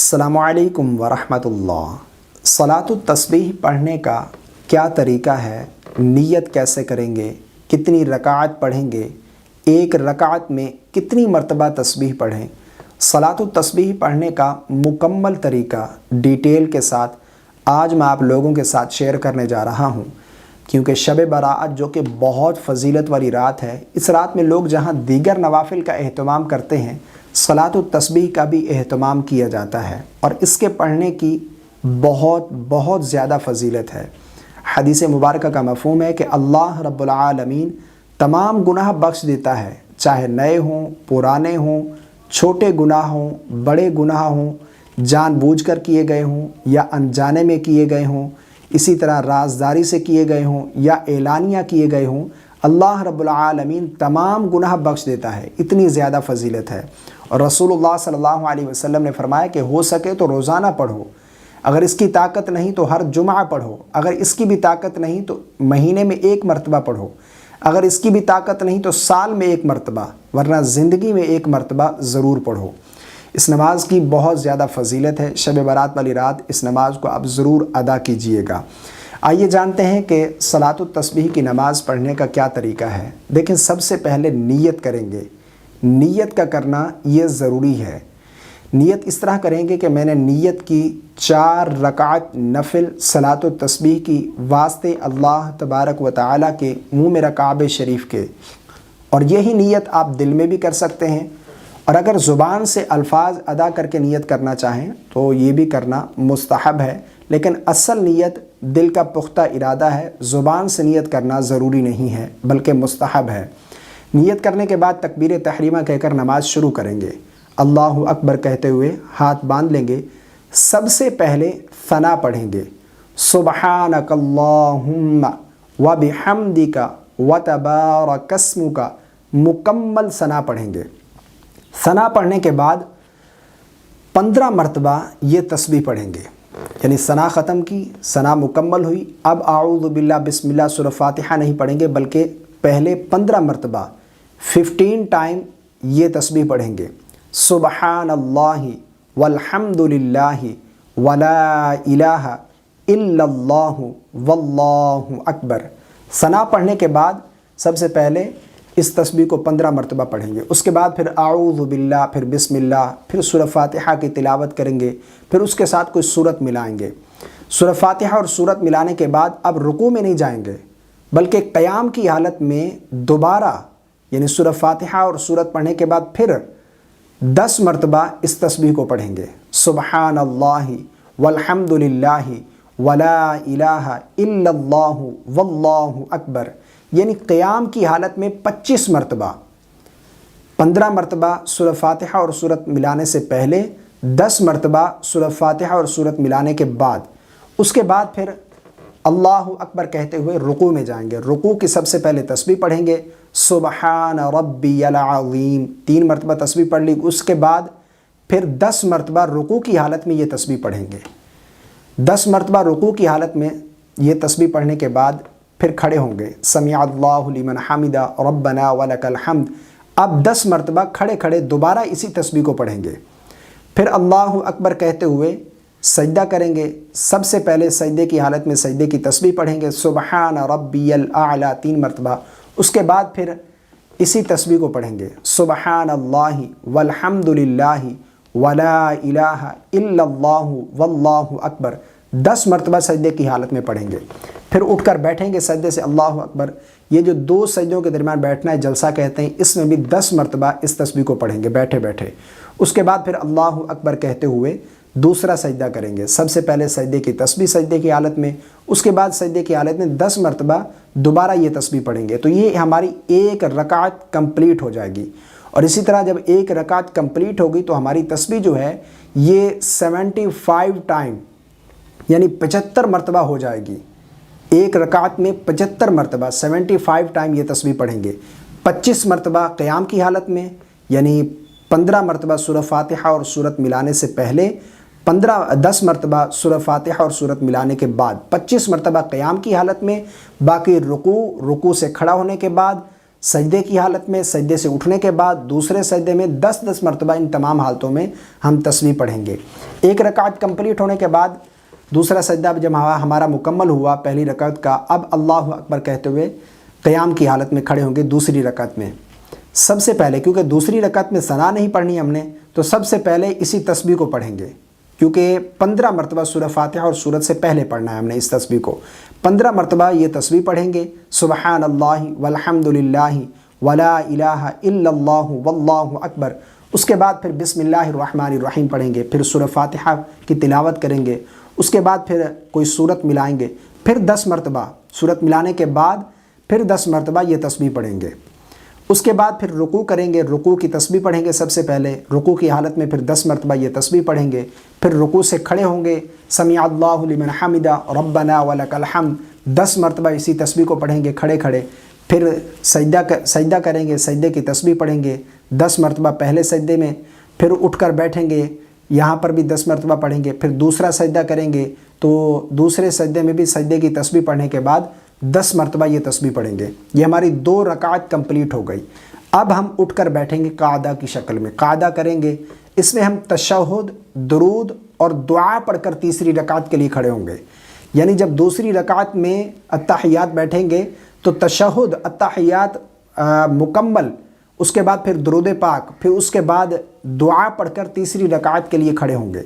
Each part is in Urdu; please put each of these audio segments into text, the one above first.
السلام علیکم ورحمۃ اللہ۔ صلاۃ التسبیح پڑھنے کا کیا طریقہ ہے، نیت کیسے کریں گے، کتنی رکعت پڑھیں گے، ایک رکعت میں کتنی مرتبہ تسبیح پڑھیں، صلاۃ التسبیح پڑھنے کا مکمل طریقہ ڈیٹیل کے ساتھ آج میں آپ لوگوں کے ساتھ شیئر کرنے جا رہا ہوں، کیونکہ شب برأت جو کہ بہت فضیلت والی رات ہے، اس رات میں لوگ جہاں دیگر نوافل کا اہتمام کرتے ہیں، صلاۃ التسبیح کا بھی اہتمام کیا جاتا ہے اور اس کے پڑھنے کی بہت زیادہ فضیلت ہے۔ حدیث مبارکہ کا مفہوم ہے کہ اللہ رب العالمین تمام گناہ بخش دیتا ہے، چاہے نئے ہوں، پرانے ہوں، چھوٹے گناہ ہوں، بڑے گناہ ہوں، جان بوجھ کر کیے گئے ہوں یا انجانے میں کیے گئے ہوں، اسی طرح رازداری سے کیے گئے ہوں یا اعلانیہ کیے گئے ہوں، اللہ رب العالمین تمام گناہ بخش دیتا ہے۔ اتنی زیادہ فضیلت ہے، اور رسول اللہ صلی اللہ علیہ وسلم نے فرمایا کہ ہو سکے تو روزانہ پڑھو، اگر اس کی طاقت نہیں تو ہر جمعہ پڑھو، اگر اس کی بھی طاقت نہیں تو مہینے میں ایک مرتبہ پڑھو، اگر اس کی بھی طاقت نہیں تو سال میں ایک مرتبہ، ورنہ زندگی میں ایک مرتبہ ضرور پڑھو۔ اس نماز کی بہت زیادہ فضیلت ہے، شب برات والی رات اس نماز کو آپ ضرور ادا کیجئے گا۔ آئیے جانتے ہیں کہ صلاۃ التسبیح کی نماز پڑھنے کا کیا طریقہ ہے۔ دیکھیں، سب سے پہلے نیت کریں گے، نیت کا کرنا یہ ضروری ہے۔ نیت اس طرح کریں گے کہ میں نے نیت کی 4 رکعت نفل صلاۃ التسبیح کی واسطے اللہ تبارک و تعالیٰ کے منہ میرا کعبہ شریف کے، اور یہی نیت آپ دل میں بھی کر سکتے ہیں، اور اگر زبان سے الفاظ ادا کر کے نیت کرنا چاہیں تو یہ بھی کرنا مستحب ہے، لیکن اصل نیت دل کا پختہ ارادہ ہے، زبان سے نیت کرنا ضروری نہیں ہے بلکہ مستحب ہے۔ نیت کرنے کے بعد تکبیر تحریمہ کہہ کر نماز شروع کریں گے، اللہ اکبر کہتے ہوئے ہاتھ باندھ لیں گے۔ سب سے پہلے ثنا پڑھیں گے، سبحانک اللہم وبحمدک وتبارک اسمک، مکمل ثنا پڑھیں گے۔ ثنا پڑھنے کے بعد 15 مرتبہ یہ تسبیح پڑھیں گے، یعنی ثنا ختم کی، ثنا مکمل ہوئی، اب اعوذ باللہ بسم اللہ سورہ فاتحہ نہیں پڑھیں گے بلکہ پہلے 15 مرتبہ 15 ٹائم یہ تسبیح پڑھیں گے، سبحان اللہ والحمد للہ ولا الہ الا اللہ واللہ اکبر۔ ثنا پڑھنے کے بعد سب سے پہلے اس تسبیح کو 15 مرتبہ پڑھیں گے، اس کے بعد پھر اعوذ باللہ، پھر بسم اللہ، پھر سورہ فاتحہ کی تلاوت کریں گے، پھر اس کے ساتھ کوئی سورت ملائیں گے۔ سورہ فاتحہ اور سورت ملانے کے بعد اب رکوع میں نہیں جائیں گے بلکہ قیام کی حالت میں دوبارہ، یعنی سورہ فاتحہ اور سورت پڑھنے کے بعد پھر 10 مرتبہ اس تسبیح کو پڑھیں گے، سبحان اللہ والحمد للہ ولا الہ الا اللہ واللہ اکبر، یعنی قیام کی حالت میں 25 مرتبہ، 15 مرتبہ سورہ فاتحہ اور سورت ملانے سے پہلے، 10 مرتبہ سورہ فاتحہ اور سورت ملانے کے بعد، اس کے بعد پھر اللہ اکبر کہتے ہوئے رکوع میں جائیں گے۔ رکوع کی سب سے پہلے تسبیح پڑھیں گے، سبحان ربی العظیم، 3 مرتبہ تسبیح پڑھ لی، اس کے بعد پھر 10 مرتبہ رکوع کی حالت میں یہ تسبیح پڑھیں گے۔ 10 مرتبہ رکوع کی حالت میں یہ تسبیح پڑھنے کے بعد پھر کھڑے ہوں گے، سمع اللہ لمن حمدہ ربنا ولک الحمد، اب 10 مرتبہ کھڑے کھڑے دوبارہ اسی تسبیح کو پڑھیں گے، پھر اللہ اکبر کہتے ہوئے سجدہ کریں گے۔ سب سے پہلے سجدے کی حالت میں سجدے کی تسبیح پڑھیں گے، سبحان ربی الاعلی، 3 مرتبہ، اس کے بعد پھر اسی تسبیح کو پڑھیں گے، سبحان اللہ والحمد للہ ولا الہ الا اللہ واللہ اکبر، 10 مرتبہ سجدے کی حالت میں پڑھیں گے۔ پھر اٹھ کر بیٹھیں گے سجدے سے، اللہ اکبر، یہ جو 2 سجدوں کے درمیان بیٹھنا ہے جلسہ کہتے ہیں، اس میں بھی 10 مرتبہ اس تسبیح کو پڑھیں گے بیٹھے بیٹھے۔ اس کے بعد پھر اللہ اکبر کہتے ہوئے دوسرا سجدہ کریں گے، سب سے پہلے سجدے کی تسبیح سجدے کی حالت میں، اس کے بعد سجدے کی حالت میں 10 مرتبہ دوبارہ یہ تسبیح پڑھیں گے، تو یہ ہماری ایک رکعت کمپلیٹ ہو جائے گی۔ اور اسی طرح جب ایک رکعت کمپلیٹ ہوگی تو ہماری تسبیح جو ہے یہ 75 ٹائم، یعنی 75 مرتبہ ہو جائے گی۔ ایک رکعت میں 75 مرتبہ 75 ٹائم یہ تسبیح پڑھیں گے، 25 مرتبہ قیام کی حالت میں، یعنی 15 مرتبہ سورہ فاتحہ اور سورت ملانے سے پہلے، 10 مرتبہ سورہ فاتحہ اور سورت ملانے کے بعد، 25 مرتبہ قیام کی حالت میں، باقی رکوع سے کھڑا ہونے کے بعد سجدے کی حالت میں، سجدے سے اٹھنے کے بعد، دوسرے سجدے میں 10 مرتبہ ان تمام حالتوں میں ہم تسبیح پڑھیں گے۔ ایک رکعت کمپلیٹ ہونے کے بعد دوسرا سجدہ جب ہمارا مکمل ہوا پہلی رکعت کا، اب اللہ اکبر کہتے ہوئے قیام کی حالت میں کھڑے ہوں گے دوسری رکعت میں۔ سب سے پہلے کیونکہ دوسری رکعت میں ثنا نہیں پڑھنی ہم نے، تو سب سے پہلے اسی تسبیح کو پڑھیں گے، کیونکہ 15 مرتبہ سورہ فاتحہ اور سورت سے پہلے پڑھنا ہے ہم نے اس تسبیح کو۔ 15 مرتبہ یہ تسبیح پڑھیں گے، سبحان اللہ والحمد للہ ولا الہ الا اللہ واللہ اکبر۔ اس کے بعد پھر بسم اللہ الرحمن الرحیم پڑھیں گے، پھر سورہ فاتحہ کی تلاوت کریں گے، اس کے بعد پھر کوئی سورت ملائیں گے، پھر 10 مرتبہ سورت ملانے کے بعد پھر 10 مرتبہ یہ تسبیح پڑھیں گے۔ اس کے بعد پھر رکوع کریں گے، رکوع کی تسبیح پڑھیں گے سب سے پہلے، رکوع کی حالت میں پھر 10 مرتبہ یہ تسبیح پڑھیں گے، پھر رکوع سے کھڑے ہوں گے، سمیع اللہ لمن حمدہ ربنا ولک الحمد 10 مرتبہ اسی تسبیح کو پڑھیں گے کھڑے کھڑے، پھر سجدہ کریں گے، سجدے کی تسبیح پڑھیں گے 10 مرتبہ پہلے سجدے میں، پھر اٹھ کر بیٹھیں گے، یہاں پر بھی 10 مرتبہ پڑھیں گے، پھر دوسرا سجدہ کریں گے تو دوسرے سجدے میں بھی سجدے کی تسبیح پڑھنے کے بعد 10 مرتبہ یہ تسبیح پڑھیں گے۔ یہ ہماری 2 رکعت کمپلیٹ ہو گئی۔ اب ہم اٹھ کر بیٹھیں گے قعدہ کی شکل میں، قعدہ کریں گے، اس میں ہم تشہد، درود اور دعا پڑھ کر تیسری رکعت کے لیے کھڑے ہوں گے۔ یعنی جب دوسری رکعت میں التحیات بیٹھیں گے تو تشہد، التحیات مکمل، اس کے بعد پھر درود پاک، پھر اس کے بعد دعا پڑھ کر تیسری رکعت کے لیے کھڑے ہوں گے۔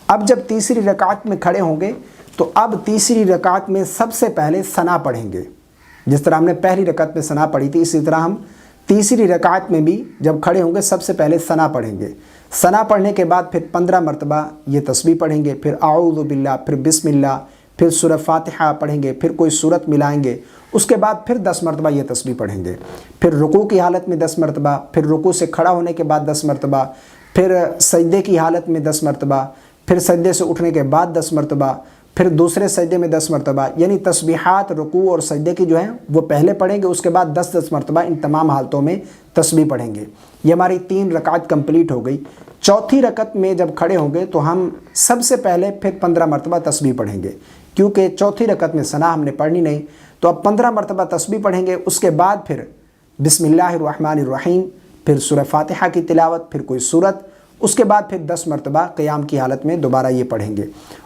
اب جب تیسری رکعت میں کھڑے ہوں گے تو اب تیسری رکعت میں سب سے پہلے ثنا پڑھیں گے، جس طرح ہم نے پہلی رکعت میں ثنا پڑھی تھی اسی طرح ہم تیسری رکعت میں بھی جب کھڑے ہوں گے سب سے پہلے ثنا پڑھیں گے۔ ثنا پڑھنے کے بعد پھر 15 مرتبہ یہ تسبیح پڑھیں گے، پھر اعوذ باللہ، پھر بسم اللہ، پھر سورہ فاتحہ پڑھیں گے، پھر کوئی سورت ملائیں گے، اس کے بعد پھر 10 مرتبہ یہ تسبیح پڑھیں گے، پھر رکوع کی حالت میں 10 مرتبہ، پھر رکوع سے کھڑا ہونے کے بعد 10 مرتبہ، پھر سجدے کی حالت میں 10 مرتبہ، پھر سجدے سے اٹھنے کے بعد 10 مرتبہ، پھر دوسرے سجدے میں 10 مرتبہ، یعنی تسبیحات رکوع اور سجدے کی جو ہیں وہ پہلے پڑھیں گے، اس کے بعد 10 مرتبہ ان تمام حالتوں میں تسبیح پڑھیں گے۔ یہ ہماری 3 رکعت کمپلیٹ ہو گئی۔ چوتھی رکعت میں جب کھڑے ہوں گے تو ہم سب سے پہلے پھر 15 مرتبہ تسبیح پڑھیں گے، کیونکہ چوتھی رکعت میں ثنا ہم نے پڑھنی نہیں، تو اب 15 مرتبہ تسبیح پڑھیں گے، اس کے بعد پھر بسم اللہ الرحمن الرحیم، پھر سورہ فاتحہ کی تلاوت، پھر کوئی سورت، اس کے بعد پھر 10 مرتبہ قیام کی حالت میں دوبارہ یہ پڑھیں گے،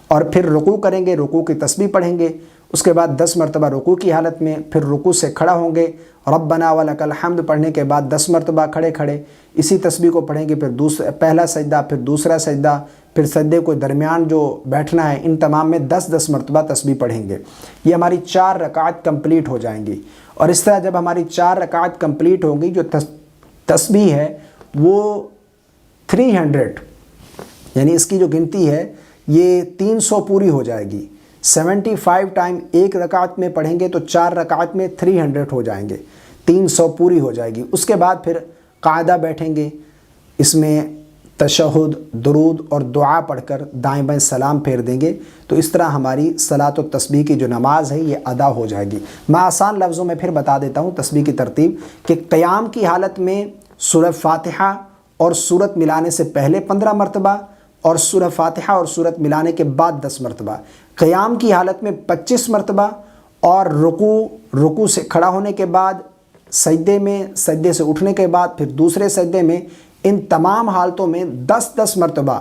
اور پھر رکوع کریں گے، رکوع کی تسبیح پڑھیں گے، اس کے بعد 10 مرتبہ رکوع کی حالت میں، پھر رکوع سے کھڑا ہوں گے، ربنا ولک الحمد پڑھنے کے بعد 10 مرتبہ کھڑے کھڑے اسی تسبیح کو پڑھیں گے، پھر پہلا سجدہ، پھر دوسرا سجدہ، پھر سجدے کو درمیان جو بیٹھنا ہے، ان تمام میں 10 مرتبہ تسبیح پڑھیں گے۔ یہ ہماری 4 رکعت کمپلیٹ ہو جائیں گی، اور اس طرح جب ہماری 4 رکعت کمپلیٹ ہوں گی، جو تسبیح ہے وہ 300، یعنی اس کی جو گنتی ہے یہ 300 پوری ہو جائے گی۔ 75 ٹائم ایک رکعت میں پڑھیں گے تو 4 رکعت میں 300 ہو جائیں گے، 300 پوری ہو جائے گی۔ اس کے بعد پھر قاعدہ بیٹھیں گے، اس میں تشہد، درود اور دعا پڑھ کر دائیں بائیں سلام پھیر دیں گے، تو اس طرح ہماری صلاۃ و تسبیح کی جو نماز ہے یہ ادا ہو جائے گی۔ میں آسان لفظوں میں پھر بتا دیتا ہوں تسبیح کی ترتیب، کہ قیام کی حالت میں سورہ فاتحہ اور سورت ملانے سے پہلے 15 مرتبہ، اور سورہ فاتحہ اور سورت ملانے کے بعد 10 مرتبہ، قیام کی حالت میں 25 مرتبہ، اور رکوع سے کھڑا ہونے کے بعد، سجدے میں، سجدے سے اٹھنے کے بعد، پھر دوسرے سجدے میں، ان تمام حالتوں میں 10 مرتبہ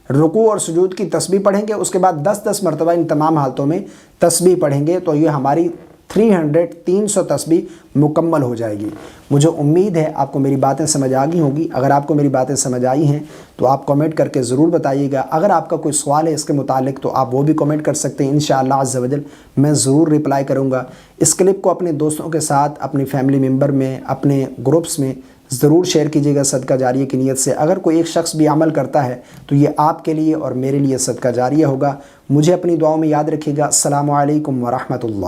رکوع اور سجود کی تسبیح پڑھیں گے، اس کے بعد 10 مرتبہ ان تمام حالتوں میں تسبیح پڑھیں گے، تو یہ ہماری 300 تسبیح مکمل ہو جائے گی۔ مجھے امید ہے آپ کو میری باتیں سمجھ آ گئی ہوں گی۔ اگر آپ کو میری باتیں سمجھ آئی ہیں تو آپ کمنٹ کر کے ضرور بتائیے گا۔ اگر آپ کا کوئی سوال ہے اس کے متعلق تو آپ وہ بھی کمنٹ کر سکتے ہیں، انشاءاللہ عز و جل میں ضرور رپلائی کروں گا۔ اس کلپ کو اپنے دوستوں کے ساتھ، اپنی فیملی ممبر میں، اپنے گروپس میں ضرور شیئر کیجیے گا صدقہ جاریہ کی نیت سے۔ اگر کوئی ایک شخص بھی عمل کرتا ہے تو یہ آپ کے لیے اور میرے لیے صدقہ جاریہ ہوگا۔ مجھے اپنی دعاؤں میں یاد رکھیے گا۔ السلام علیکم ورحمۃ اللہ۔